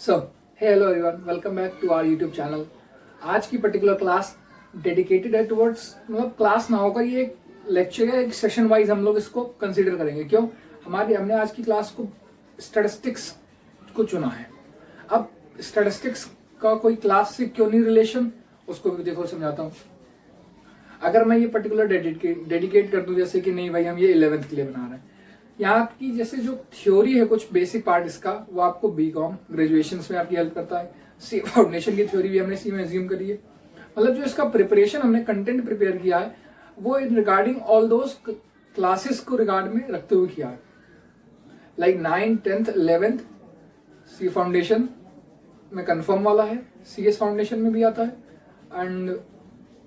So hello everyone, welcome back to our YouTube channel. आज की particular class dedicated है towards, मतलब class ना होगा, ये एक लेक्चर है, एक सेशन वाइज हम लोग इसको कंसीडर करेंगे। क्यों? हमने आज की क्लास को स्टैटिस्टिक्स को चुना है। अब स्टैटिस्टिक्स का कोई क्लास से क्यों नहीं रिलेशन, उसको भी देखो समझाता हूँ। अगर मैं ये पर्टिकुलर डेडिकेट कर दूं, जैसे कि नहीं भाई हम ये 11th के लिए बना रहे हैं, यहाँ की जैसे जो थ्योरी है, कुछ बेसिक पार्ट इसका, वो आपको बीकॉम ग्रेजुएशन में आपकी हेल्प करता है। सी फाउंडेशन की थ्योरी भी हमने सी में एज्यूम करी है। मतलब जो इसका प्रिपरेशन हमने कंटेंट प्रिपेयर किया है, वो in regarding all those classes को रिगार्ड में रखते हुए किया है। Like 9th 10th 11th C foundation में कंफर्म वाला है, CS फाउंडेशन में भी आता है, एंड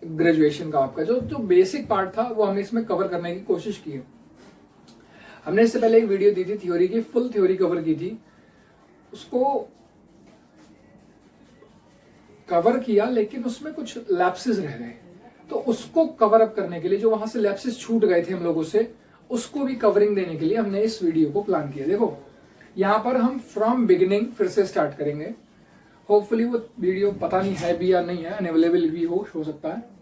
ग्रेजुएशन का आपका जो बेसिक पार्ट था वो हमने इसमें कवर करने की कोशिश की है। हमने इससे पहले एक वीडियो दी थी थ्योरी की, फुल थ्योरी कवर की थी, उसको कवर किया, लेकिन उसमें कुछ लैप्सेस रह गए, तो उसको कवर अप करने के लिए जो वहां से लैप्सेस छूट गए थे हम लोगों से, उसको भी कवरिंग देने के लिए हमने इस वीडियो को प्लान किया। देखो यहाँ पर हम फ्रॉम बिगिनिंग फिर से स्टार्ट करेंगे। होपफुली वो वीडियो पता नहीं है भी या नहीं है, अनअवेलेबल भी हो सकता है,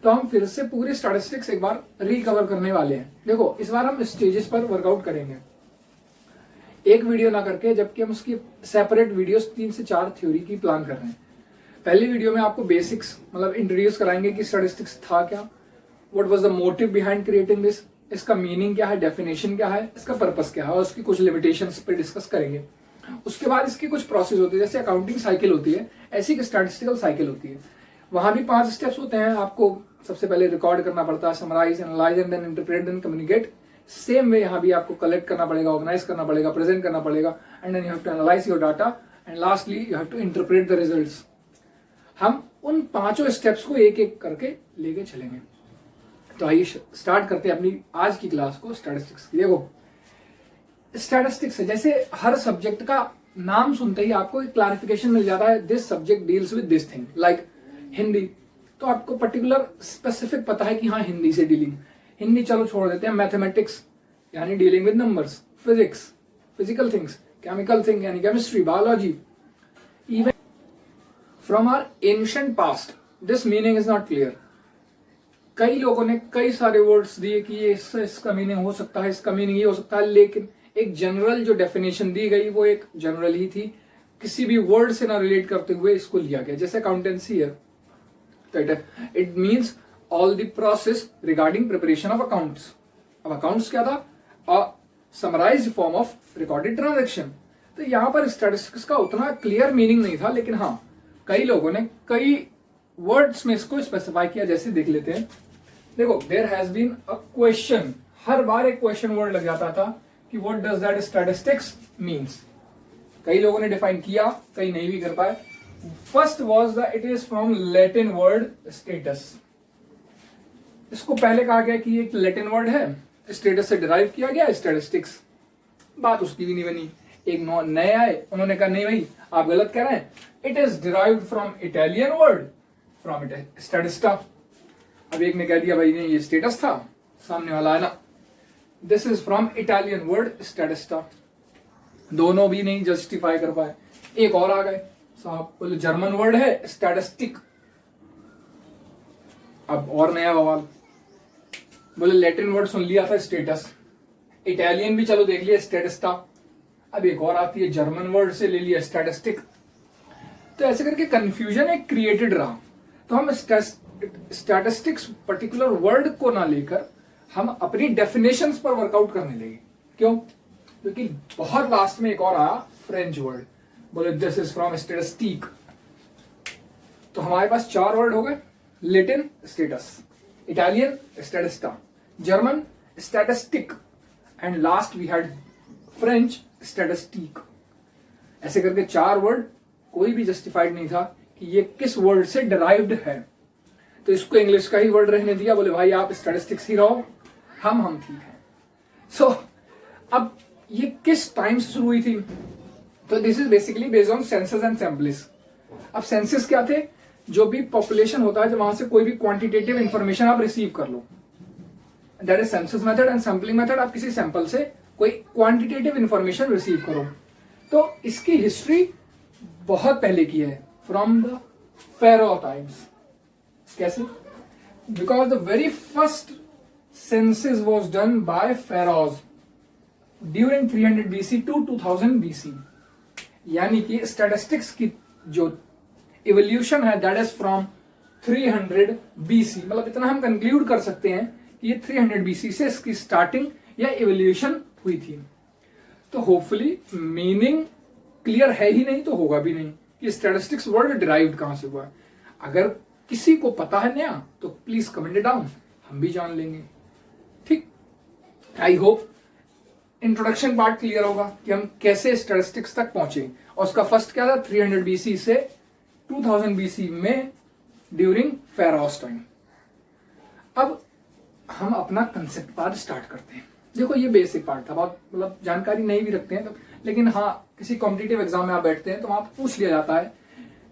तो हम फिर से पूरी स्टैटिस्टिक्स एक बार रिकवर करने वाले हैं। देखो इस बार हम स्टेजेस पर वर्कआउट करेंगे, एक वीडियो ना करके, जबकि हम उसकी सेपरेट वीडियोस 3 से 4 थ्योरी की प्लान कर रहे हैं। पहली वीडियो में आपको बेसिक्स मतलब इंट्रोड्यूस कराएंगे कि स्टैटिस्टिक्स था क्या, what was the motive behind creating this, इसका मीनिंग क्या है, डेफिनेशन क्या है, इसका पर्पस क्या है, और उसकी कुछ लिमिटेशंस पे डिस्कस करेंगे। उसके बाद इसकी कुछ प्रोसेस होती है, जैसे अकाउंटिंग साइकिल होती है, ऐसी एक स्टैटिस्टिकल साइकिल होती है। वहां भी 5 स्टेप्स होते हैं। आपको सबसे पहले रिकॉर्ड करना पड़ता है, summarise, analyse and then interpret then communicate. Same way यहाँ भी आपको कलेक्ट करना पड़ेगा, ऑर्गेनाइज करना पड़ेगा, प्रेजेंट करना पड़ेगा, and then you have to analyse your data, and lastly you have to interpret the results. हम उन 5 स्टेप्स को एक एक करके लेके चलेंगे। तो आइए स्टार्ट करते हैं अपनी आज की क्लास को स्टैटिस्टिक्स की। देखो स्टैटिस्टिक्स है, जैसे हर सब्जेक्ट का नाम सुनते ही आपको एक क्लैरिफिकेशन मिल जाता है, this subject deals with this thing. Like Hindi, तो आपको पर्टिकुलर स्पेसिफिक पता है कि हाँ हिंदी से डीलिंग, हिंदी चलो छोड़ देते हैं। मैथमेटिक्स यानी dealing with numbers, physics physical things, chemical thing यानी chemistry, biology. Even from our ancient past this meaning is not clear. कई लोगों ने कई सारे वर्ड्स दिए कि ये इसका मीनिंग हो सकता है, इसका मीनिंग ये हो सकता है, लेकिन एक जनरल जो डेफिनेशन दी गई वो एक जनरल ही थी, किसी भी वर्ड से ना रिलेट करते हुए इसको लिया गया। जैसे अकाउंटेंसी है, it means all the process regarding preparation of accounts. अब अकाउंट्स क्या था? A summarised form of recorded transaction. तो यहाँ पर स्टैटिस्टिक्स का उतना क्लियर मीनिंग नहीं था, लेकिन हाँ कई लोगों ने कई वर्ड्स में इसको स्पेसिफाई किया। जैसे देख लेते हैं, देखो there has been a question, हर बार एक क्वेश्चन वर्ड लग जाता था कि what does that statistics means. कई लोगों ने डिफाइन किया, कई नहीं भी कर पाए। First was the it is from Latin word status. इसको पहले कहा गया कि एक लैटिन वर्ड है, स्टेटस से डिराइव किया गया स्टैटिस्टिक्स। बात उसकी भी नहीं बनी। एक नए आए, उन्होंने कहा नहीं भाई आप गलत कह रहे हैं, it is derived from Italian word from it statista. अब एक ने कह दिया भाई नहीं ये स्टेटस था, सामने वाला है ना this is from Italian word statista. दोनों भी नहीं जस्टिफाई कर पाए। एक और आ गए साहब, बोले जर्मन वर्ड है स्टैटिस्टिक। अब और नया बवाल, बोले लैटिन वर्ड सुन लिया था स्टेटस, इटालियन भी चलो देख लिया स्टैटिस्टा, अब एक और आती है जर्मन वर्ड से ले लिया स्टैटिस्टिक। तो ऐसे करके कंफ्यूजन एक क्रिएटेड रहा। तो हम स्टैटिस्टिक्स पर्टिकुलर वर्ड को ना लेकर हम अपनी डेफिनेशंस पर वर्कआउट करने लगे। क्यों? क्योंकि बहुत लास्ट में एक और आया फ्रेंच वर्ड, बोले दिस इज फ्रॉम स्टैटिस्टिक। तो हमारे पास 4 वर्ड हो गए, Latin status, Italian statista, German statistic, and last we had French statistic. ऐसे करके 4 वर्ड, कोई भी जस्टिफाइड नहीं था कि ये किस वर्ड से डिराइव्ड है। तो इसको इंग्लिश का ही वर्ड रहने दिया, बोले भाई आप स्टैटिस्टिक्स ही रहो, हम ठीक है। सो अब ये किस टाइम से शुरू हुई थी? तो this is basically based on census and samples. अब सेंसस क्या थे? जो भी पॉपुलेशन होता है, जब वहां से कोई भी क्वांटिटेटिव इंफॉर्मेशन आप रिसीव कर लो, that is census method. And sampling method, आप किसी सैंपल से कोई क्वांटिटेटिव इंफॉर्मेशन रिसीव करो। तो इसकी हिस्ट्री बहुत पहले किया है, फ्रॉम द फेरो टाइम्स। कैसे? Because the very first census was done by pharaohs during 300 BC to 2000 BC। यानी कि स्टैटिस्टिक्स की जो इवोल्यूशन है दैट इज फ्रॉम 300 BC। मतलब इतना हम कंक्लूड कर सकते हैं कि ये 300 BC से इसकी स्टार्टिंग या इवोल्यूशन हुई थी। तो होपफुली मीनिंग क्लियर है ही नहीं तो होगा भी नहीं कि स्टैटिस्टिक्स वर्ड डिराइव्ड कहां से हुआ है। अगर किसी को पता है नया तो प्लीज कमेंट इट डाउन, हम भी जान लेंगे। ठीक, I hope introduction part clear होगा कि हम कैसे स्टैटिस्टिक्स तक पहुंचे। और उसका फर्स्ट क्या था? 300 BC से 2000 BC में ड्यूरिंग फेरोज टाइम। अब हम अपना कंसेप्ट पार्ट स्टार्ट करते हैं। देखो ये बेसिक पार्ट था, बहुत मतलब जानकारी नहीं भी रखते हैं तो, लेकिन हाँ किसी कॉम्पिटिटिव एग्जाम में आप बैठते हैं तो वहां पूछ लिया जाता है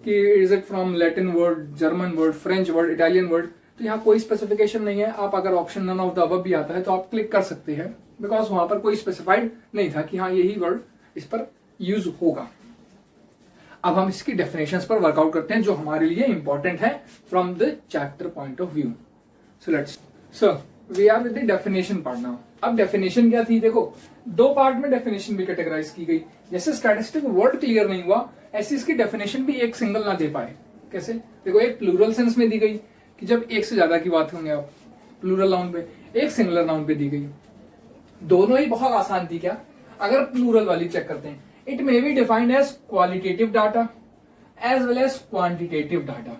कि is it from Latin word, German word, French word, Italian word. तो यहाँ कोई स्पेसिफिकेशन नहीं है। आप अगर option none of the above भी आता है तो आप क्लिक कर सकते हैं, बिकॉज वहां पर कोई स्पेसिफाइड नहीं था कि हाँ यही वर्ड इस पर यूज होगा। अब हम इसकी डेफिनेशंस पर वर्कआउट करते हैं जो हमारे लिए इंपॉर्टेंट है from the chapter point of view. So let's we are with the definition part now. अब डेफिनेशन क्या थी? देखो दो पार्ट में डेफिनेशन भी कैटेगराइज की गई। जैसे स्टैटिस्टिक वर्ड क्लियर नहीं हुआ ऐसी इसकी डेफिनेशन भी एक सिंगल ना दे पाए। कैसे? देखो एक प्लूरल सेंस में दी गई कि जब एक से ज्यादा की बात होंगे आप प्लूरल नाउन पे, एक सिंगुलर नाउन पे दी गई। दोनों ही बहुत आसान थी। क्या? अगर प्लूरल वाली चेक करते हैं, it may be defined as qualitative data as well as quantitative data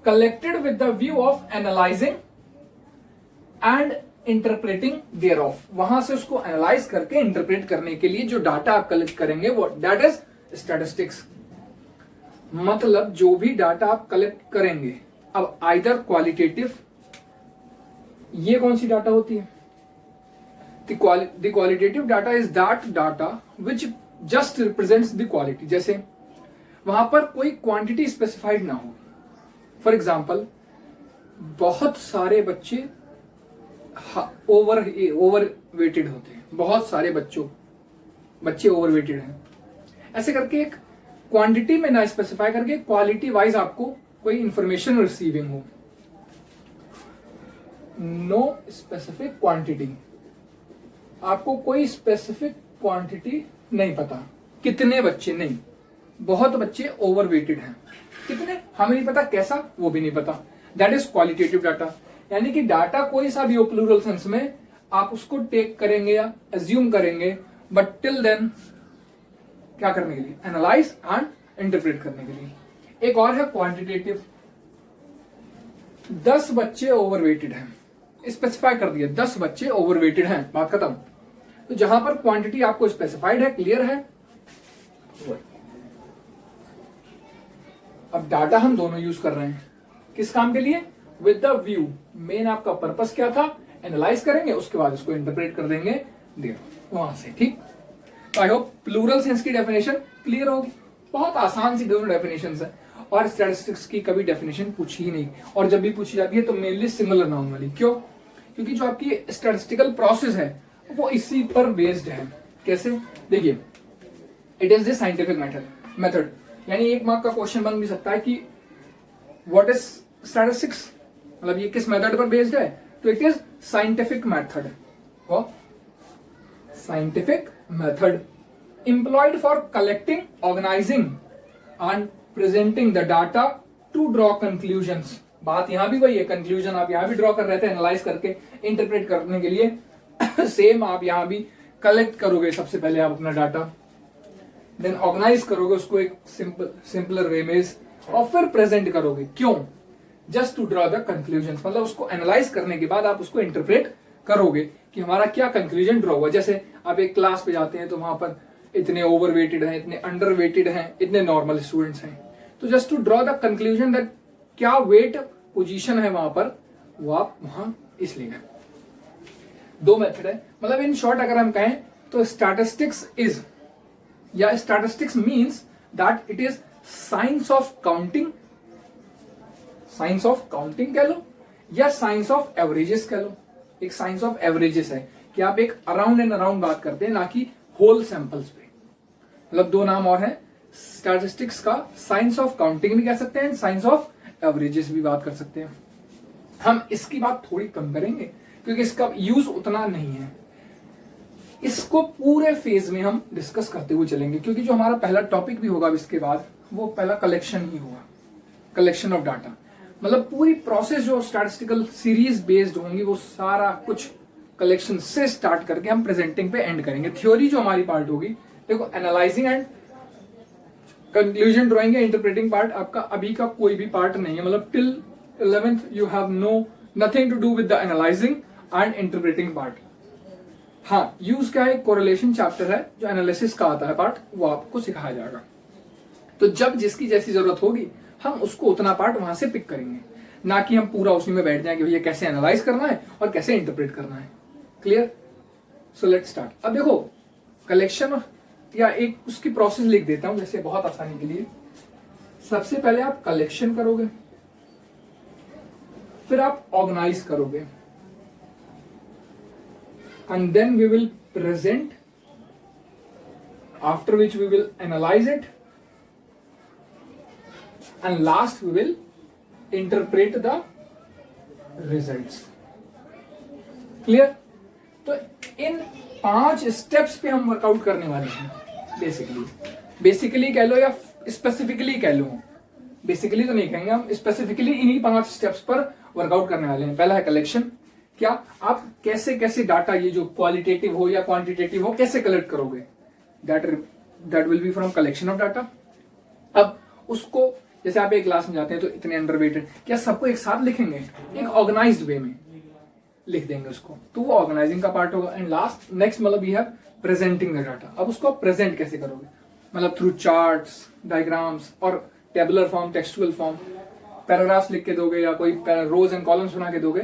collected with the view of analysing and interpreting thereof. वहां से उसको एनालाइज करके इंटरप्रेट करने के लिए जो डाटा आप कलेक्ट करेंगे वो दैट इज स्टैटिस्टिक्स। मतलब जो भी डाटा आप कलेक्ट करेंगे, अब आइदर क्वालिटेटिव, ये कौन सी डाटा होती है? The qualitative data is that data which just represents the quality. जैसे वहां पर कोई क्वांटिटी स्पेसिफाइड ना हो। फॉर एग्जाम्पल बहुत सारे बच्चे ओवर वेटेड होते हैं, बहुत सारे बच्चे ओवर वेटेड हैं, ऐसे करके एक क्वांटिटी में ना स्पेसिफाई करके क्वालिटी वाइज आपको कोई इंफॉर्मेशन रिसीविंग हो। नो स्पेसिफिक क्वांटिटी, आपको कोई स्पेसिफिक क्वांटिटी नहीं पता, कितने बच्चे नहीं, बहुत बच्चे ओवर वेटेड हैं, कितने हमें नहीं पता, कैसा वो भी नहीं पता, दैट इज क्वालिटेटिव डाटा। यानी कि डाटा कोई सा भी हो प्लूरल सेंस में, आप उसको टेक करेंगे या एज्यूम करेंगे, बट टिल देन क्या करने के लिए? एनालाइज एंड इंटरप्रेट करने के लिए। एक और है क्वांटिटेटिव। 10 बच्चे ओवरवेटेड हैं, स्पेसिफाई कर दिया 10 बच्चे ओवरवेटेड हैं, बात खत्म। तो जहां पर क्वांटिटी आपको स्पेसिफाइड है, क्लियर है। अब डाटा हम दोनों यूज कर रहे हैं, किस काम के लिए? With the view. मेन आपका पर्पस क्या था? एनालाइज करेंगे, उसके बाद उसको इंटरप्रेट कर देंगे देर वहां से। ठीक, तो आई होप प्लूरल सेंस की डेफिनेशन क्लियर होगी। बहुत आसान सी दोनों डेफिनेशंस है, और स्टैटिस्टिक्स की कभी डेफिनेशन पूछी ही नहीं, और जब भी पूछी जाती है तो मेनली सिंगुलर नाउन वाली। क्यों? क्योंकि जो आपकी स्टैटिस्टिकल प्रोसेस है वो इसी पर बेस्ड है। कैसे? देखिए, it is the scientific method. यानी एक मार्क का क्वेश्चन बन भी सकता है कि व्हाट इज स्टैटिस्टिक्स, मतलब ये किस मेथड पर बेस्ड है? तो it is scientific method. Scientific method employed for collecting, organizing and presenting the data to draw conclusions। बात यहां भी वही है, कंक्लूजन आप यहां भी ड्रॉ कर रहे थे एनालाइज करके इंटरप्रेट करने के लिए। सेम आप यहां भी कलेक्ट करोगे सबसे पहले आप अपना डाटा, देन ऑर्गेनाइज करोगे उसको एक सिंपलर वे में, और फिर प्रेजेंट करोगे। क्यों? Just to draw the conclusion. मतलब उसको एनालाइज करने के बाद आप उसको इंटरप्रेट करोगे कि हमारा क्या कंक्लूजन ड्रॉ हुआ। जैसे आप एक क्लास पे जाते हैं तो वहां पर इतने ओवरवेटेड हैं, इतने अंडरवेटेड हैं, इतने नॉर्मल स्टूडेंट्स हैं, तो just to draw the conclusion that क्या वेट पोजीशन है वहां पर, वो आप वहां इसलिए है। दो मेथड है। मतलब इन शॉर्ट अगर हम कहें तो स्टैटिस्टिक्स इज, या statistics means that it is science of counting, science of counting कह लो या साइंस ऑफ एवरेजेस कह लो। एक साइंस ऑफ एवरेजेस है कि आप एक अराउंड एंड अराउंड बात करते हैं, ना कि होल सैंपल्स पे। मतलब दो नाम और है, स्टैटिस्टिक्स का साइंस ऑफ काउंटिंग भी कह सकते हैं, साइंस ऑफ एवरेजेस भी बात कर सकते हैं। हम इसकी बात थोड़ी कम करेंगे क्योंकि इसका यूज उतना नहीं है। इसको पूरे फेज में हम डिस्कस करते हुए चलेंगे क्योंकि जो हमारा पहला टॉपिक भी होगा इसके बाद वो पहला कलेक्शन ही होगा, कलेक्शन ऑफ डाटा। मतलब पूरी प्रोसेस जो स्टैटिस्टिकल सीरीज बेस्ड होंगी वो सारा कुछ कलेक्शन से स्टार्ट करके हम प्रेजेंटिंग पे एंड करेंगे। थ्योरी जो हमारी पार्ट होगी, देखो एनालाइजिंग एंड कंक्लूजन ड्राइंग या इंटरप्रेटिंग पार्ट आपका अभी का कोई भी पार्ट नहीं है। मतलब till 11th you have nothing to do with the analysing and interpreting part. हाँ, यूज क्या है, कोरिलेशन चैप्टर है जो एनालिसिस का आता है पार्ट, वो आपको सिखाया जाएगा। तो जब जिसकी जैसी जरूरत होगी हम उसको उतना पार्ट वहां से पिक करेंगे, ना कि हम पूरा उसी में बैठ जाएंगे भैया कैसे एनालाइज करना है और कैसे इंटरप्रेट करना है। क्लियर? So let's start. अब देखो कलेक्शन या एक उसकी प्रोसेस लिख देता हूं जैसे बहुत आसानी के लिए। सबसे पहले आप कलेक्शन करोगे, फिर आप ऑर्गेनाइज करोगे, and then we will present, after which we will analyse it, and last we will interpret the results. Clear? तो इन 5 स्टेप्स पे हम वर्कआउट करने वाले हैं। बेसिकली कह लो या स्पेसिफिकली कह लो, बेसिकली तो नहीं कहेंगे हम, स्पेसिफिकली इन्हीं 5 स्टेप्स पर वर्कआउट करने वाले हैं। पहला है कलेक्शन, क्या आप कैसे कैसे डाटा, ये जो क्वालिटेटिव हो या क्वांटिटेटिव हो, कैसे कलेक्ट करोगे, that will be from collection of data. अब उसको जैसे आप एक क्लास में जाते हैं तो इतने अंडरवेटेड, क्या सबको एक साथ लिखेंगे, एक ऑर्गेनाइज्ड वे में लिख देंगे उसको, तो वो ऑर्गेनाइजिंग का पार्ट होगा। एंड लास्ट नेक्स्ट मतलब we have presenting the data. अब उसको प्रेजेंट कैसे करोगे, मतलब थ्रू चार्ट्स, डायग्राम्स और tabular form, textual form, paragraphs लिख के दोगे या कोई रोज एंड कॉलम्स बना के दोगे,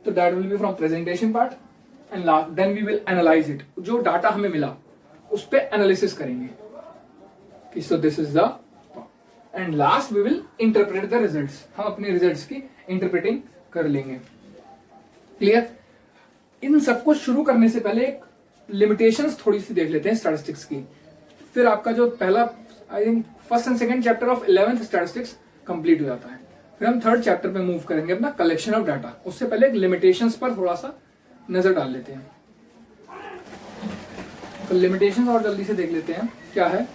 तो that will be from presentation part. And last then we will analyse it, जो डाटा हमें मिला उस पर एनालिसिस करेंगे कि so this is the, and last we will interpret the results, हम अपने रिजल्ट्स की इंटरप्रेटिंग कर लेंगे। क्लियर? इन सबको शुरू करने से पहले एक लिमिटेशंस थोड़ी सी देख लेते हैं स्टैटिस्टिक्स की, फिर आपका जो पहला I think first and second chapter of 11th statistics complete हो जाता है। फिर हम थर्ड चैप्टर पे मूव करेंगे अपना कलेक्शन ऑफ डाटा। उससे पहले एक लिमिटेशंस पर थोड़ा सा नजर डाल लेते हैं। तो लिमिटेशंस और जल्दी से देख लेते हैं क्या है।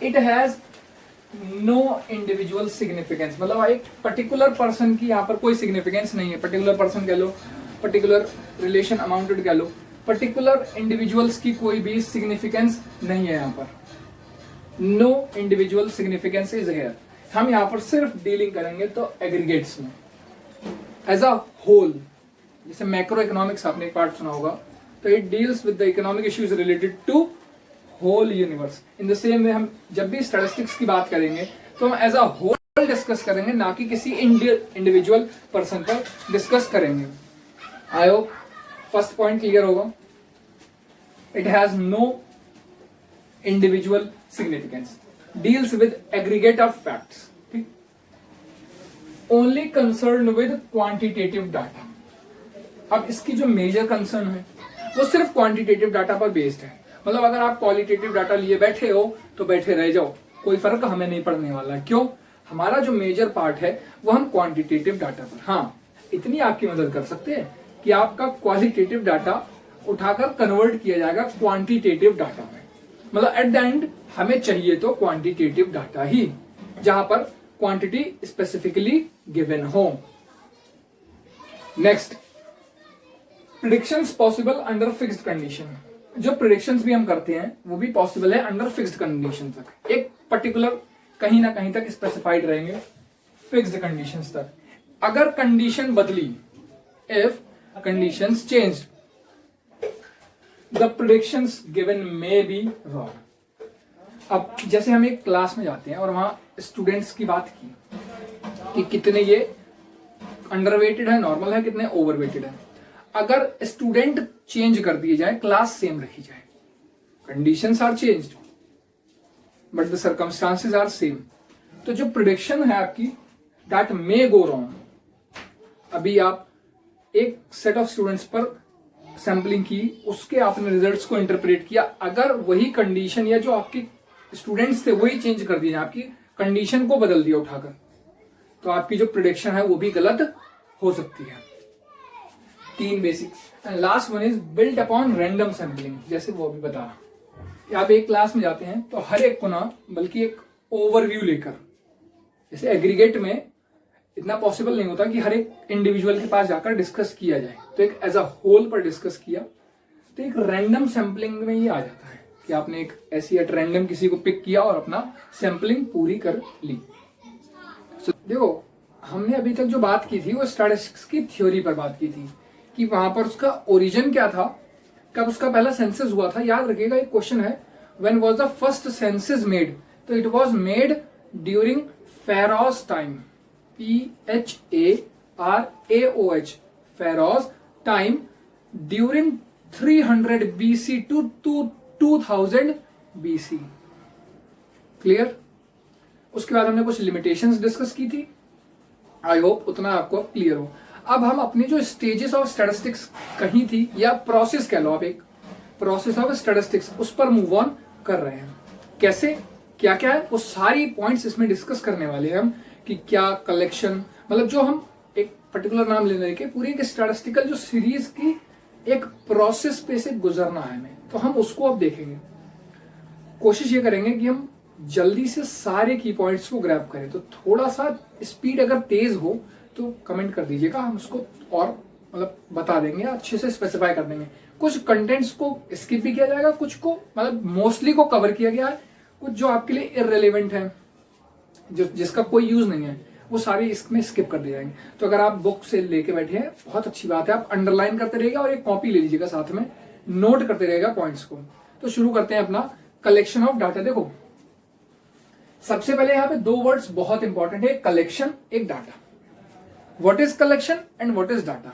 It has no individual significance, मतलब एक पर्टिकुलर पर्सन की यहाँ पर कोई सिग्निफिकेंस नहीं है। पर्टिकुलर पर्सन कह लो, पर्टिकुलर रिलेशन अमाउंटेड कह लो, पर्टिकुलर इंडिविजुअल्स की कोई भी सिग्निफिकेंस नहीं है यहाँ पर। No individual significance is here. हम यहाँ पर सिर्फ डीलिंग करेंगे तो एग्रीगेट्स में, एज अ होल। जैसे मैक्रो इकोनॉमिक्स आपने एक पार्ट सुना होगा, तो it deals with the economic issues related to whole universe. In the same way हम जब भी स्टैटिस्टिक्स की बात करेंगे तो हम एज अ होल डिस्कस करेंगे, ना कि किसी इंडिविजुअल पर्सन पर डिस्कस करेंगे। I hope first point clear होगा। It has no individual significance, deals with aggregate of facts, ठीक, only concern with quantitative data. अब इसकी जो मेजर कंसर्न है वो सिर्फ क्वांटिटेटिव डाटा पर बेस्ड है। मतलब अगर आप क्वालिटेटिव डाटा लिए बैठे हो तो बैठे रह जाओ, कोई फर्क हमें नहीं पड़ने वाला। क्यों? हमारा जो मेजर पार्ट है वो हम क्वांटिटेटिव डाटा पर, हाँ इतनी आपकी मदद कर सकते हैं कि आपका क्वालिटेटिव डाटा उठाकर कन्वर्ट किया जाएगा क्वांटिटेटिव डाटा में। मतलब एट द एंड हमें चाहिए तो क्वांटिटेटिव डाटा ही, जहां पर क्वांटिटी स्पेसिफिकली गिवन हो। Next, predictions possible under fixed condition. जो प्रेडिक्शंस भी हम करते हैं वो भी पॉसिबल है अंडर फिक्स्ड कंडीशन तक, एक पर्टिकुलर कहीं ना कहीं तक स्पेसिफाइड रहेंगे फिक्स्ड कंडीशंस तक। अगर कंडीशन बदली, if conditions changed, the predictions given may be wrong. अब जैसे हम एक क्लास में जाते हैं और वहां स्टूडेंट्स की बात की कि कितने ये अंडरवेटेड है, नॉर्मल है, कितने ओवरवेटेड है। अगर स्टूडेंट चेंज कर दिए जाए, क्लास सेम रखी जाए, conditions are changed but the circumstances are same, तो जो प्रेडिक्शन है आपकी दैट मे गो रॉन्ग। अभी आप एक सेट ऑफ स्टूडेंट्स पर सैंपलिंग की, उसके आपने रिजल्ट्स को इंटरप्रेट किया, अगर वही कंडीशन या जो आपकी स्टूडेंट्स थे वही चेंज कर दिए, आपकी कंडीशन को बदल दिया उठाकर, तो आपकी जो प्रिडिक्शन है वो भी गलत हो सकती है। 3 basic. And last one is built upon random sampling. जैसे वो भी बता, आप एक क्लास में जाते हैं तो हर एक को ना, बल्कि एक ओवरव्यू लेकर, जैसे एग्रीगेट में इतना पॉसिबल नहीं होता कि हर एक इंडिविजुअल के पास जाकर डिस्कस किया जाए, तो एक एज अ होल पर डिस्कस किया, तो एक रैंडम सैम्पलिंग में ये आ जाता है कि आपने एक ऐसी एट रैंडम किसी को पिक किया और अपना सैम्पलिंग पूरी कर ली। देखो, हमने अभी तक जो बात की थी वो स्टैटिस्टिक्स की थ्योरी पर बात की थी कि वहां पर उसका ओरिजिन क्या था, कब उसका पहला सेंसस हुआ था। याद रखिएगा, एक क्वेश्चन है, when was the first census made, तो it was made during Pharaoh's time, PHARAOH, Pharaoh's time, during 300 BC to 2000 BC। Clear? उसके बाद हमने कुछ लिमिटेशंस डिस्कस की थी, आई होप उतना आपको क्लियर हो। अब हम अपनी जो स्टेजेस ऑफ स्टैटिस्टिक्स कही थी, या प्रोसेस कह लो आप, एक प्रोसेस ऑफ स्टैटिस्टिक्स, उस पर मूव ऑन कर रहे हैं। कैसे, क्या क्या है, वो सारी पॉइंट्स इसमें डिस्कस करने वाले हैं हम, कि क्या कलेक्शन, मतलब जो हम एक पर्टिकुलर नाम लेने के पूरी एक स्टैटिस्टिकल जो सीरीज की एक प्रोसेस पे से गुजरना है हमें, तो हम उसको अब देखेंगे। कोशिश ये करेंगे कि हम जल्दी से सारे की पॉइंट्स को ग्रैब करें, तो थोड़ा सा स्पीड अगर तेज हो तो कमेंट कर दीजिएगा, हम उसको और मतलब बता देंगे, अच्छे से स्पेसिफाई कर देंगे। कुछ कंटेंट्स को स्किप भी किया जाएगा, कुछ को मतलब मोस्टली को कवर किया गया है, कुछ जो आपके लिए इररिलेवेंट है, जो जिसका कोई यूज नहीं है, वो सारे इसमें स्किप कर दिए जाएंगे। तो अगर आप बुक से लेके बैठे हैं, बहुत अच्छी बात है, आप अंडरलाइन करते रहिएगा और एक कॉपी ले लीजिएगा साथ में, नोट करते रहेगा पॉइंट्स को। तो शुरू करते हैं अपना कलेक्शन ऑफ डाटा। देखो, सबसे पहले यहाँ पे 2 वर्ड्स बहुत इंपॉर्टेंट है, कलेक्शन, एक data. What is collection and what is data?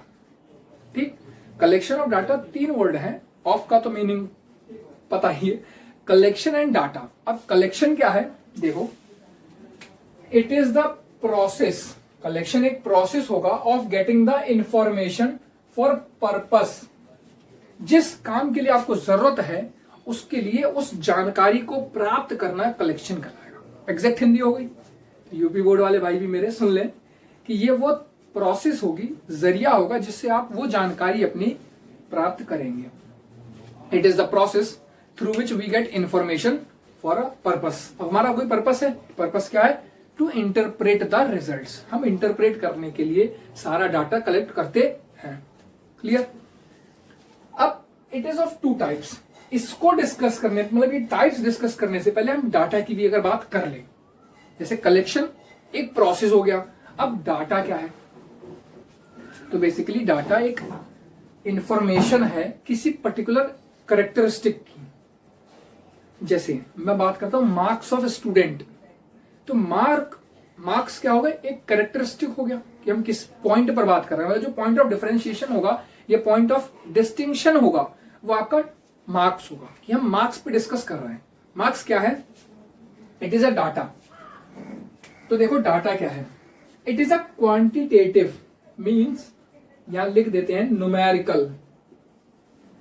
ठीक, कलेक्शन ऑफ डाटा 3 वर्ड है, ऑफ का तो मीनिंग पता ही है, कलेक्शन एंड डाटा। अब कलेक्शन क्या है, देखो, it is the process, collection एक प्रोसेस होगा of getting the information for purpose, जिस काम के लिए आपको जरूरत है उसके लिए उस जानकारी को प्राप्त करना कलेक्शन कहलाएगा। एग्जैक्ट हिंदी हो गई, यूपी बोर्ड वाले भाई भी मेरे सुन लें कि ये वो प्रोसेस होगी, जरिया होगा जिससे आप वो जानकारी अपनी प्राप्त करेंगे। It is the process through which we get information for a purpose. अब हमारा कोई पर्पस है, पर्पस क्या है, टू इंटरप्रेट द रिजल्ट्स। हम इंटरप्रेट करने के लिए सारा डाटा कलेक्ट करते हैं। क्लियर? अब इट इज ऑफ 2 टाइप्स। इसको डिस्कस करने, मतलब ये टाइप्स डिस्कस करने से पहले हम डाटा की भी अगर बात कर लें, जैसे कलेक्शन एक प्रोसेस हो गया, अब डाटा क्या है, तो बेसिकली डाटा एक इंफॉर्मेशन है किसी पर्टिकुलर कैरेक्टरिस्टिक की। जैसे मैं बात करता हूं मार्क्स ऑफ स्टूडेंट, तो मार्क्स क्या हो गए, एक कैरेक्टरिस्टिक हो गया कि हम किस पॉइंट पर बात कर रहे हैं, मतलब जो पॉइंट ऑफ डिफरेंशिएशन होगा या पॉइंट ऑफ डिस्टिंक्शन होगा वो आपका मार्क्स होगा, कि हम मार्क्स पे डिस्कस कर रहे हैं। मार्क्स क्या है, इट इज अ डाटा। तो देखो डाटा क्या है, it is a quantitative, means यहां लिख देते हैं न्यूमेरिकल।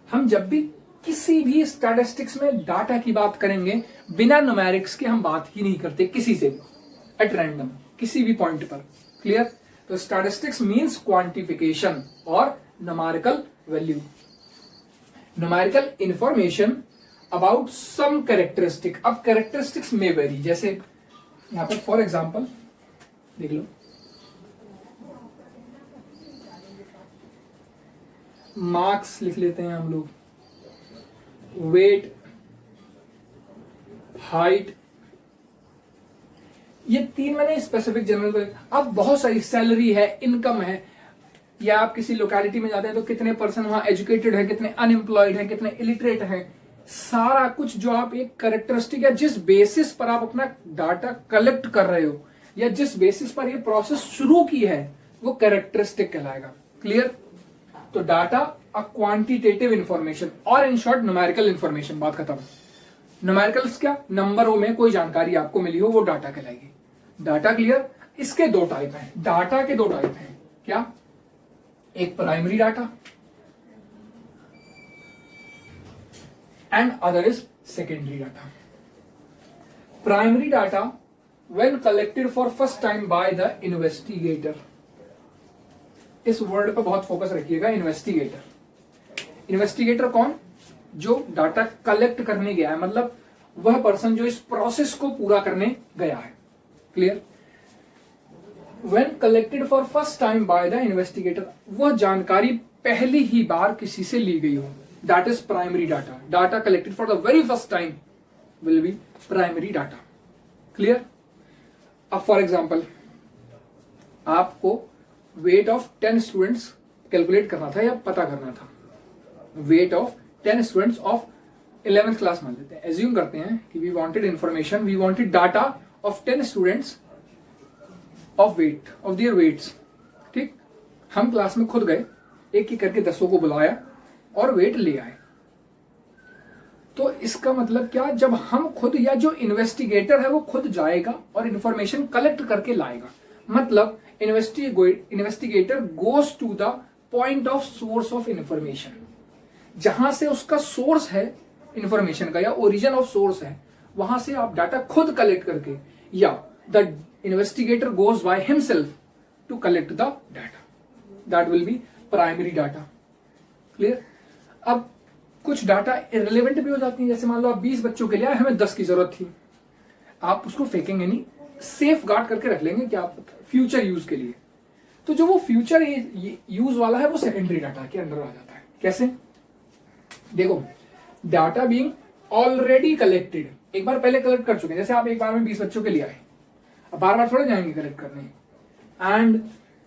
हम जब भी किसी भी स्टैटिस्टिक्स में डाटा की बात करेंगे, बिना न्यूमेरिक्स के हम बात ही नहीं करते किसी से भी, एट रैंडम किसी भी पॉइंट पर। क्लियर? तो स्टैटिस्टिक्स मींस क्वांटिफिकेशन और numerical value, numerical information about some characteristic. अब कैरेक्टरिस्टिक्स में वेरी, जैसे यहां पर फॉर एग्जांपल देख लो, मार्क्स लिख लेते हैं हम लोग, वेट, हाइट, ये 3 मैंने स्पेसिफिक जनरल। अब बहुत सारी सैलरी है, इनकम है, या आप किसी लोकेलिटी में जाते हैं तो कितने पर्सन वहां एजुकेटेड है, कितने अनएम्प्लॉयड है, कितने इलिटरेट है, सारा कुछ जो आप एक कैरेक्टरिस्टिक या जिस बेसिस पर आप अपना डाटा कलेक्ट कर रहे हो या जिस बेसिस पर ये प्रोसेस शुरू की है वो कैरेक्टरिस्टिक कहलाएगा। क्लियर? तो डाटा अ क्वांटिटेटिव इंफॉर्मेशन, और इन शॉर्ट न्यूमेरिकल इंफॉर्मेशन। बात खत्म। न्यूमेरिकल्स क्या, नंबरों में कोई जानकारी आपको मिली हो वो डाटा कहलाएगी। Data clear? इसके 2 टाइप हैं, डाटा के 2 टाइप हैं। क्या? एक primary data and other is secondary data. Primary data when collected for first time by the investigator. इस वर्ड पर बहुत फोकस रखिएगा, इन्वेस्टिगेटर। इन्वेस्टिगेटर कौन? जो डाटा कलेक्ट करने गया है, मतलब वह पर्सन जो इस प्रोसेस को पूरा करने गया है। Clear? When collected for first time by the investigator, वह जानकारी पहली ही बार किसी से ली गई हो, that is primary data. Data collected for the very first time will be primary data. Clear? अब फॉर एग्जाम्पल आपको वेट ऑफ 10 स्टूडेंट्स कैलकुलेट करना था या पता करना था। Weight of 10 students of 11th class मान लेते हैं, एज्यूम करते हैं कि we wanted information, we wanted data of 10 students of weight of their weights. ठीक, हम क्लास में खुद गए, एक एक करके 10 को बुलाया और वेट ले आए। तो इसका मतलब क्या? जब हम खुद या जो इन्वेस्टिगेटर है वो खुद जाएगा और इंफॉर्मेशन कलेक्ट करके लाएगा, मतलब investigator goes to the point of source of information, जहां से उसका सोर्स है इंफॉर्मेशन का या ओरिजिन ऑफ सोर्स है, वहां से आप डाटा खुद कलेक्ट करके, या the investigator goes by himself to collect the data, that will be primary data. Clear? अब कुछ डाटा इररिलेवेंट भी हो जाती है, जैसे मान लो आप 20 बच्चों के लिए आए, हमें 10 की जरूरत थी, आप उसको फेंकेंगे नहीं, सेफ गार्ड करके रख लेंगे कि आप फ्यूचर यूज के लिए। तो जो वो फ्यूचर यूज वाला है वो सेकेंडरी डाटा के अंदर आ जाता है। कैसे? देखो, डाटा बीइंग ऑलरेडी कलेक्टेड, एक बार पहले कलेक्ट कर चुके हैं, जैसे आप एक बार में 20 बच्चों के लिए आए, अब बार बार थोड़े जाएंगे कलेक्ट करने, एंड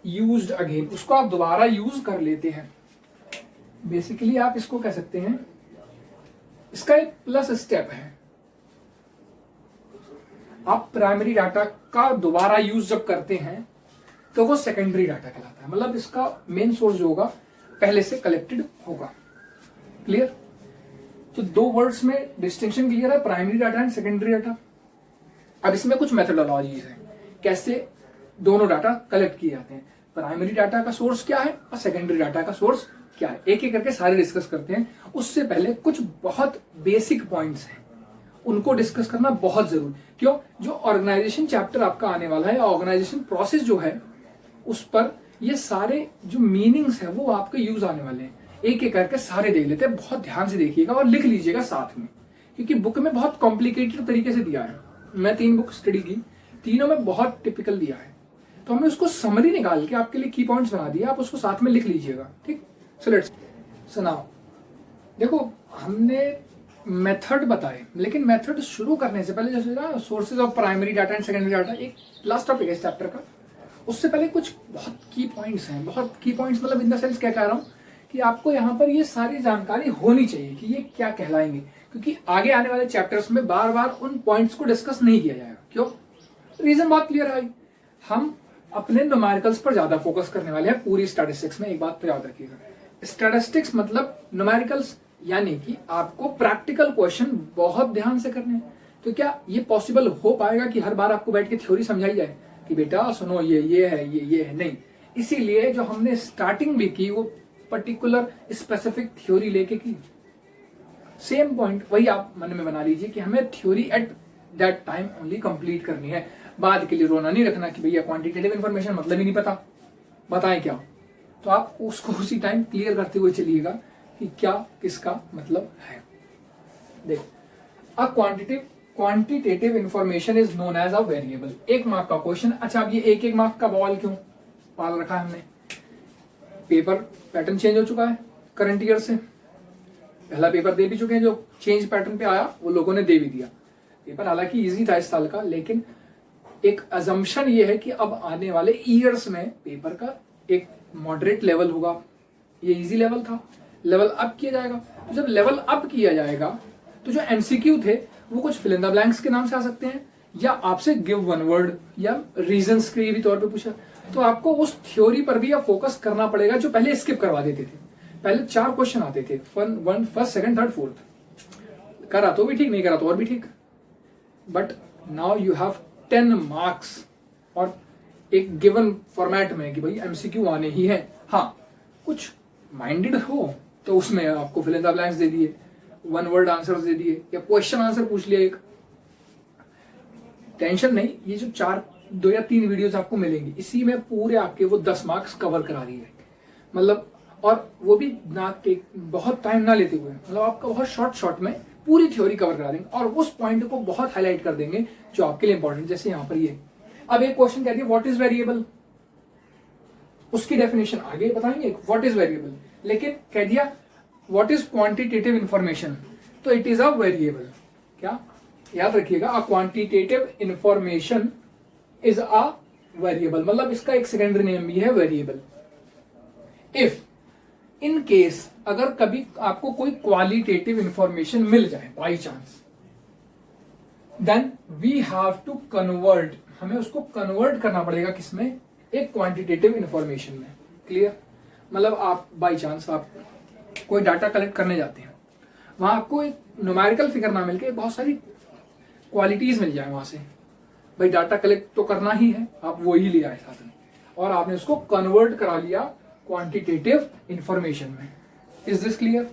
यूज्ड अगेन, उसको आप दोबारा यूज कर लेते हैं। बेसिकली आप इसको कह सकते हैं, इसका एक प्लस स्टेप है, आप प्राइमरी डाटा का दोबारा यूज जब करते हैं तो वो सेकेंडरी डाटा कहलाता है, मतलब इसका मेन सोर्स जो होगा पहले से कलेक्टेड होगा। क्लियर? तो दो वर्ड्स में डिस्टिंक्शन क्लियर है, primary data and secondary data. अब इसमें कुछ मेथोडोलॉजीज हैं, कैसे दोनों डाटा कलेक्ट किए जाते हैं, प्राइमरी डाटा का सोर्स क्या है और सेकेंडरी डाटा का सोर्स क्या है, एक एक करके सारे डिस्कस करते हैं। उससे पहले कुछ बहुत बेसिक पॉइंट्स हैं, उनको डिस्कस करना बहुत जरूरी। क्यों? जो ऑर्गेनाइजेशन चैप्टर आपका आने वाला है, ऑर्गेनाइजेशन प्रोसेस जो है, उस पर ये सारे जो मीनिंग्स है वो आपके यूज आने वाले हैं। एक एक करके सारे देख लेते हैं, बहुत ध्यान से देखिएगा और लिख लीजिएगा साथ में, क्योंकि बुक में बहुत कॉम्प्लिकेटेड तरीके से दिया है। मैं 3 बुक स्टडी की, तीनों में बहुत टिपिकल दिया है, तो हमने उसको समरी निकाल के आपके लिए की पॉइंट्स बना दिया, आप उसको साथ में लिख लीजिएगा। ठीक, सो लेट्स सुनाओ। देखो, हमने मेथड बताए, लेकिन मेथड शुरू करने से पहले, जैसे ना sources of primary data and secondary data, एक लास्ट टॉपिक है इस चैप्टर का, उससे पहले कुछ बहुत की पॉइंट्स हैं। बहुत की पॉइंट्स मतलब इन द सेंस क्या कह रहा हूँ कि आपको यहाँ पर ये सारी जानकारी होनी चाहिए कि ये क्या कहलाएंगे, क्योंकि आगे आने वाले चैप्टर्स में बार बार उन पॉइंट्स को डिस्कस नहीं किया जाएगा। क्यों? रीजन बहुत क्लियर है, हम अपने न्यूमेरिकल्स पर ज्यादा फोकस करने वाले हैं पूरी स्टैटिस्टिक्स में। एक बात तो याद रखिएगा, स्टैटिस्टिक्स मतलब न्यूमेरिकल्स, यानी कि आपको प्रैक्टिकल क्वेश्चन बहुत ध्यान से करने हैं। तो क्या ये पॉसिबल हो पाएगा कि हर बार आपको बैठ के थ्योरी समझाई जाए कि बेटा सुनो ये है, ये है? नहीं। इसीलिए जो हमने स्टार्टिंग भी की वो पर्टिकुलर स्पेसिफिक थ्योरी लेके की। सेम पॉइंट वही आप मन में बना लीजिए कि हमें theory at that time only complete करनी है, बाद के लिए रोना नहीं रखना कि भैया क्वांटिटेटिव इन्फॉर्मेशन मतलब ही नहीं पता, बताएं क्या। तो आप उसको उसी टाइम क्लियर करते हुए चलिएगा कि क्या किसका मतलब है। देखो, a quantitative information is known as a variable. 1 mark का क्वेश्चन। अच्छा, अब ये 1 मार्क का बॉल क्यों पाल रखा है हमने? पेपर पैटर्न चेंज हो चुका है करंट ईयर से, पहला पेपर दे भी चुके हैं, जो चेंज पैटर्न पे आया वो लोगों ने दे भी दिया। पेपर हालांकि इजी था इस साल का, लेकिन एक अजम्पशन ये है कि अब आने वाले ईयर्स में पेपर का एक मॉडरेट लेवल होगा। ये इजी लेवल था, लेवल अप किया जाएगा। तो जब लेवल अप किया जाएगा तो जो एमसीक्यू थे वो कुछ फिल इन द ब्लैंक्स के नाम से आ सकते हैं, या आपसे गिव वन वर्ड या रीजंस के भी तौर पे पूछा, तो आपको उस थ्योरी पर भी अब फोकस करना पड़ेगा जो पहले स्किप करवा देते थे। पहले 4 क्वेश्चन आते थे, फर्स्ट सेकंड थर्ड फोर्थ, करा तो भी ठीक, नहीं करा तो और भी ठीक, but now you have 10 marks और एक गिवन फॉर्मेट में कि भाई एमसीक्यू आने ही है। हाँ, कुछ माइंडेड हो तो उसमें आपको फिल इन द ब्लैंक्स दे दिए, 1 वर्ड आंसर दे दिए, या क्वेश्चन आंसर पूछ लिया एक। टेंशन नहीं, ये जो 2 या 3 वीडियोस आपको मिलेंगी, इसी में पूरे आपके वो 10 मार्क्स कवर करा रही है, मतलब, और वो भी ना के बहुत टाइम ना लेते हुए, मतलब आपका बहुत शॉर्ट में पूरी थ्योरी कवर करा देंगे और उस पॉइंट को बहुत हाईलाइट कर देंगे जो आपके लिए इंपॉर्टेंट। जैसे यहाँ पर ये अब एक क्वेश्चन कहती है व्हाट इज वेरिएबल, उसकी डेफिनेशन आगे बताएंगे व्हाट इज वेरिएबल, लेकिन कह दिया व्हाट इज क्वांटिटेटिव इंफॉर्मेशन, तो इट इज अ वेरिएबल। क्या याद रखिएगा, अ quantitative information is a variable, मतलब इसका एक सेकेंडरी नेम भी है वेरिएबल। इफ इन केस अगर कभी आपको कोई क्वालिटेटिव इंफॉर्मेशन मिल जाए by chance, then we have to convert, हमें उसको कन्वर्ट करना पड़ेगा किसमें, एक क्वांटिटेटिव इंफॉर्मेशन में। क्लियर, मतलब आप बाई चांस आप कोई डाटा कलेक्ट करने जाते हैं, वहां आपको एक न्यूमेरिकल फिगर ना मिलके बहुत सारी क्वालिटीज मिल जाए वहां से, भाई डाटा कलेक्ट तो करना ही है, आप वो ही ले आए साथ में और आपने उसको कन्वर्ट करा लिया क्वांटिटेटिव इंफॉर्मेशन में। Is this clear?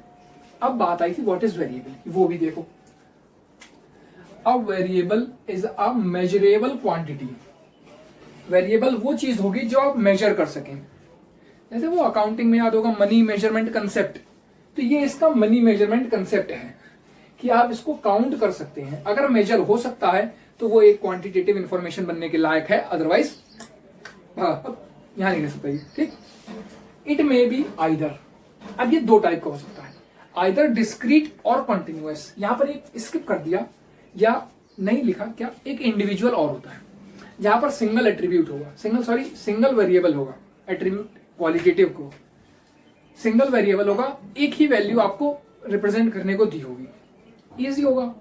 अब बात आई थी व्हाट इज वेरिएबल, वो भी देखो। A variable is a measurable quantity, variable वो चीज होगी जो आप मेजर कर सकें। जैसे वो अकाउंटिंग में याद होगा मनी मेजरमेंट कंसेप्ट, तो ये इसका मनी मेजरमेंट कंसेप्ट है कि आप इसको काउंट कर सकते हैं, अगर मेजर हो सकता है तो वो एक क्वांटिटेटिव इंफॉर्मेशन बनने के लायक है, अदरवाइज यहां नहीं रह सकता। ठीक, इट मे बी आइदर, अब ये 2 टाइप का हो सकता है, आइदर डिस्क्रीट और कॉन्टिन्यूअस। यहां पर एक स्किप कर दिया या नहीं लिखा, क्या एक इंडिविजुअल और होता है जहां पर सिंगल एट्रीब्यूट होगा, सिंगल वेरिएबल होगा, एट्रीब्यूट क्वालिटेटिव को सिंगल वेरिएबल होगा, एक ही वैल्यू आपको रिप्रेजेंट करने को दी होगी, इजी होगा।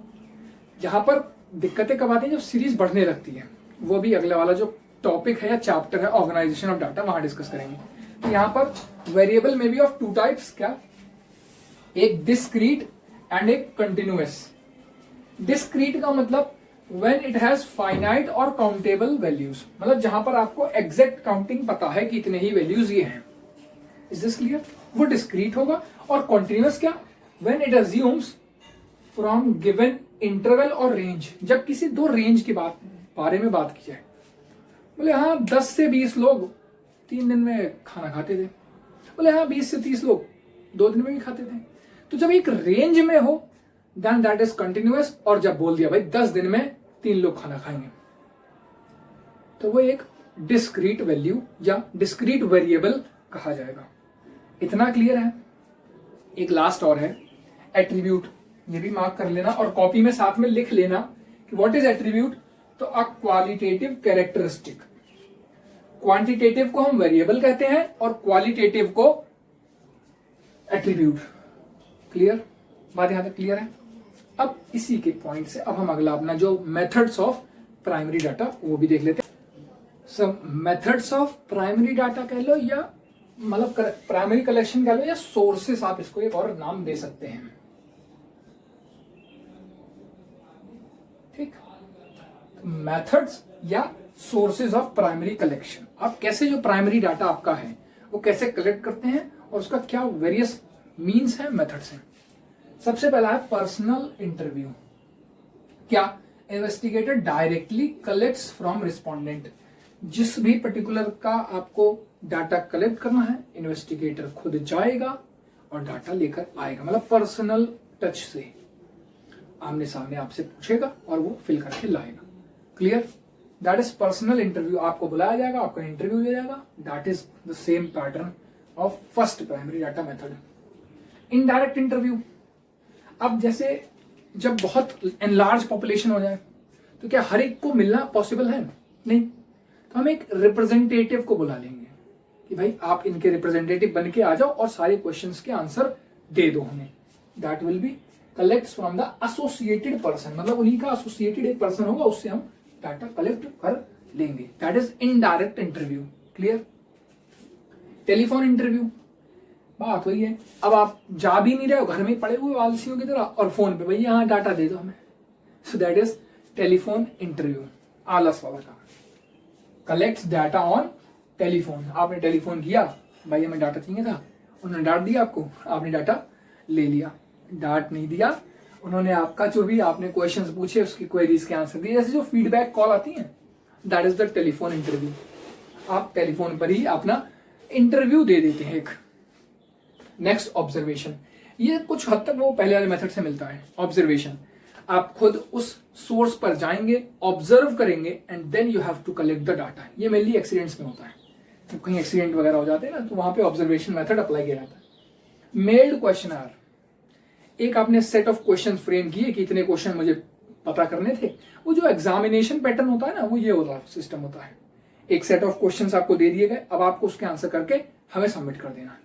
जहां पर दिक्कतें कब आती हैं, जब सीरीज बढ़ने लगती है, वो भी अगले वाला जो टॉपिक है या चैप्टर है ऑर्गेनाइजेशन ऑफ डाटा, वहां डिस्कस करेंगे। तो यहां पर वेरिएबल में भी ऑफ 2 टाइप्स, क्या, एक डिस्क्रीट एंड एक कंटिन्यूअस। डिस्क्रीट का मतलब व्हेन इट हैज फाइनाइट और काउंटेबल वैल्यूज, मतलब जहां पर आपको एग्जैक्ट काउंटिंग पता है कि इतने ही वैल्यूज ये हैं। Is this clear? वो डिस्क्रीट होगा। और कॉन्टिन्यूअस क्या, when it assumes from given interval और रेंज, जब किसी 2 रेंज की बारे में बात की जाए, बोले हाँ 10 से 20 लोग 3 दिन में खाना खाते थे, बोले हाँ 20 से 30 लोग 2 दिन में भी खाते थे। तो जब एक रेंज में हो देन दैट इज कंटिन्यूअस, और जब बोल दिया भाई 10 दिन में 3 लोग खाना खाएंगे, तो वो एक डिस्क्रीट वैल्यू या डिस्क्रीट वेरिएबल कहा जाएगा। इतना क्लियर है? एक लास्ट और है, एट्रीब्यूट। ये भी मार्क कर लेना और कॉपी में साथ में लिख लेना कि व्हाट इज एट्रीब्यूट, तो अ क्वालिटेटिव कैरेक्टरिस्टिक। क्वांटिटेटिव को हम वेरिएबल कहते हैं और क्वालिटेटिव को एट्रीब्यूट। क्लियर? बात यहां तक क्लियर है? अब इसी के पॉइंट से अब हम अगला अपना जो मेथड्स ऑफ प्राइमरी डाटा वो भी देख लेते हैं। सब मेथड्स ऑफ प्राइमरी डाटा कह लो या मतलब प्राइमरी कलेक्शन कह लो या सोर्सेस, आप इसको एक और नाम दे सकते हैं। ठीक, मेथड्स या सोर्सेज ऑफ प्राइमरी कलेक्शन, आप कैसे जो प्राइमरी डाटा आपका है वो कैसे कलेक्ट करते हैं और उसका क्या वेरियस मीन्स है, मेथड्स हैं। सबसे पहला है पर्सनल इंटरव्यू। क्या, investigator directly collects from respondent. जिस भी पर्टिकुलर का आपको डाटा कलेक्ट करना है, इन्वेस्टिगेटर खुद जाएगा और डाटा लेकर आएगा, मतलब पर्सनल टच से आमने सामने आपसे पूछेगा और वो फिल करके लाएगा। Clear? That is personal interview. आपको बुलाया जाएगा, आपका इंटरव्यू लिया जाएगा। That is the same pattern of first primary data method. Indirect interview, अब जैसे जब बहुत एनलार्ज पॉपुलेशन हो जाए तो क्या हर एक को मिलना पॉसिबल है? नहीं, तो हम एक रिप्रेजेंटेटिव को बुला लेंगे कि भाई आप इनके रिप्रेजेंटेटिव बन के आ जाओ और सारे क्वेश्चंस के आंसर दे दो हमें। That will B collects from the associated person, मतलब उन्हीं का एसोसिएटेड एक पर्सन होगा, उससे हम डाटा कलेक्ट कर लेंगे। That is indirect interview. Clear? Telephone interview, बात हुई है, अब आप जा भी नहीं रहे हो, घर में पड़े हुए आलसियों की तरह, और फोन पे भैया हाँ डाटा दे दो हमें। So that is telephone interview, आलस वाला काम। कलेक्ट्स डाटा ऑन टेलीफोन, आपने टेलीफोन किया, भाई हमें डाटा चाहिए था, उन्होंने डांट दिया आपको, आपने डाटा ले लिया। डांट नहीं दिया, उन्होंने आपका जो भी आपने क्वेश्चंस पूछे उसकी क्वेरीज के आंसर दिए। जैसे जो फीडबैक कॉल आती है, that is the telephone interview. आप टेलीफोन पर ही अपना इंटरव्यू दे देते हैं। एक नेक्स्ट ऑब्जर्वेशन, ये कुछ हद तक वो पहले वाले मेथड से मिलता है। ऑब्जर्वेशन, आप खुद उस सोर्स पर जाएंगे, ऑब्जर्व करेंगे and then you have to collect the data. ये मेनली एक्सीडेंट्स में होता है, तो कहीं एक्सीडेंट वगैरह हो जाते हैं ना, तो वहां पे ऑब्जर्वेशन मेथड अप्लाई किया जाता है। मेल्ड क्वेश्चनर, एक आपने सेट ऑफ क्वेश्चन फ्रेम किए कि इतने क्वेश्चन मुझे पता करने थे। वो जो एग्जामिनेशन पैटर्न होता है ना, वो ये होता है, सिस्टम होता है। एक सेट ऑफ क्वेश्चंस आपको दे दिए गए, अब आपको उसके आंसर करके हमें सबमिट कर देना है।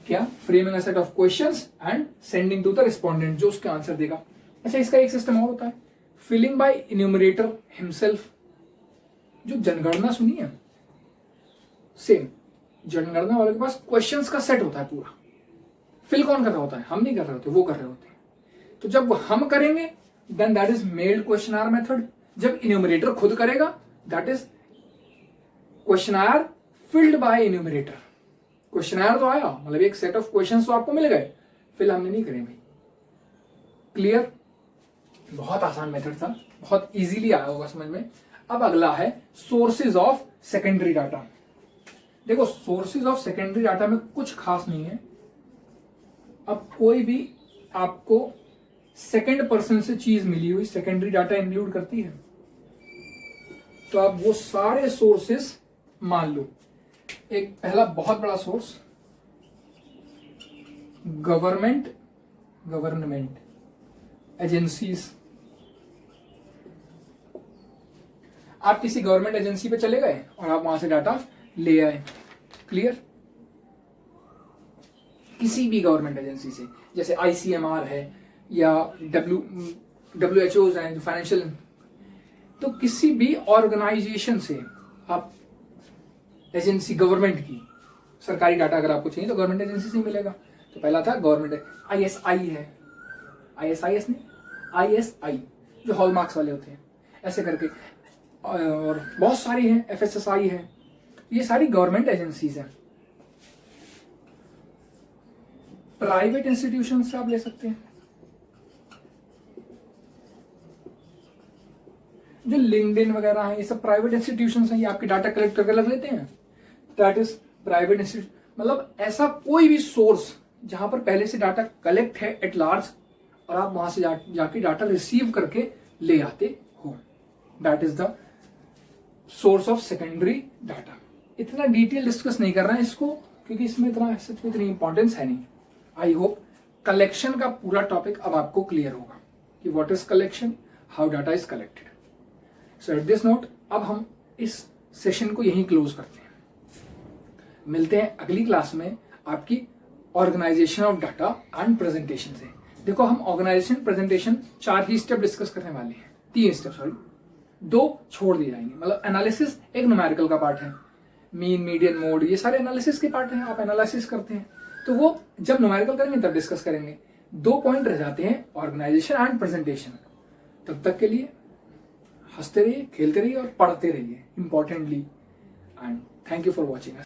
क्या? Framing a set of questions and sending to the respondent, जो उसका आंसर देगा। अच्छा, इसका एक सिस्टम और होता है, फिलिंग बाय इन्यूमरेटर हिमसेल्फ। जो जनगणना सुनी है, सेम जनगणना वाले के पास क्वेश्चंस का सेट होता है पूरा। फिल कौन कर रहा होता है? हम नहीं कर रहे होते, वो कर रहे होते हैं। तो जब हम करेंगे then that is mailed questionnaire method. जब इन्यूमरेटर खुद करेगा that is questionnaire filled by enumerator. Questionnaire तो आया, मतलब एक सेट ऑफ क्वेश्चंस तो आपको मिल गए, फिल हमने नहीं करे भाई। क्लियर? बहुत आसान मेथड था, बहुत इजीली आया होगा समझ में। अब अगला है सोर्सेज ऑफ सेकेंडरी डाटा। देखो, सोर्सेज ऑफ सेकेंडरी डाटा में कुछ खास नहीं है। अब कोई भी आपको सेकेंड पर्सन से चीज मिली हुई सेकेंडरी डाटा इंक्लूड करती है, तो आप वो सारे सोर्सेस मान लो। एक पहला बहुत बड़ा सोर्स गवर्नमेंट एजेंसीज। आप किसी गवर्नमेंट एजेंसी पे चले गए और आप वहां से डाटा ले आए। क्लियर? किसी भी गवर्नमेंट एजेंसी से, जैसे ICMR है या WHO हैं जो फाइनेंशियल, तो किसी भी ऑर्गेनाइजेशन से आप एजेंसी, गवर्नमेंट की सरकारी डाटा अगर आपको चाहिए तो गवर्नमेंट एजेंसी से ही मिलेगा। तो पहला था गवर्नमेंट, ISI है, ISIS नहीं, ISI जो हॉलमार्क्स वाले होते हैं, ऐसे करके, और बहुत सारी हैं, FSSI है, ये सारी गवर्नमेंट एजेंसीज हैं। प्राइवेट इंस्टीट्यूशन से आप ले सकते हैं, जो लिंक्डइन वगैरह है, ये सब प्राइवेट इंस्टीट्यूशन हैं, ये आपके डाटा कलेक्ट करके रख लेते हैं। That is private institution. मतलब ऐसा कोई भी सोर्स जहां पर पहले से डाटा कलेक्ट है एट लार्ज और आप वहां से जाके डाटा रिसीव करके ले आते हो, that is the source of secondary data. इतना डिटेल डिस्कस नहीं कर रहे हैं इसको, क्योंकि इसमें इतना सच में इतनी इंपॉर्टेंस है नहीं। आई होप कलेक्शन का पूरा टॉपिक अब आपको क्लियर होगा कि what is collection, how data is collected. So at this note अब हम इस सेशन को यहीं क्लोज करते हैं। मिलते हैं अगली क्लास में आपकी organisation of data and presentation से। देखो, हम ऑर्गेनाइजेशन प्रेजेंटेशन 4 ही स्टेप डिस्कस करने वाले हैं, 3 स्टेप, सॉरी 2 छोड़ दिए जाएंगे। मतलब एनालिसिस एक न्यूमेरिकल का पार्ट है, मीन, मीडियन, मोड, ये सारे एनालिसिस के पार्ट हैं, आप एनालिसिस करते हैं, तो वो जब न्यूमेरिकल करेंगे तब डिस्कस करेंगे। 2 पॉइंट रह जाते हैं, ऑर्गेनाइजेशन एंड प्रेजेंटेशन। तब तक के लिए हंसते रहिए, खेलते रहिए और पढ़ते रहिए importantly. And thank you for watching.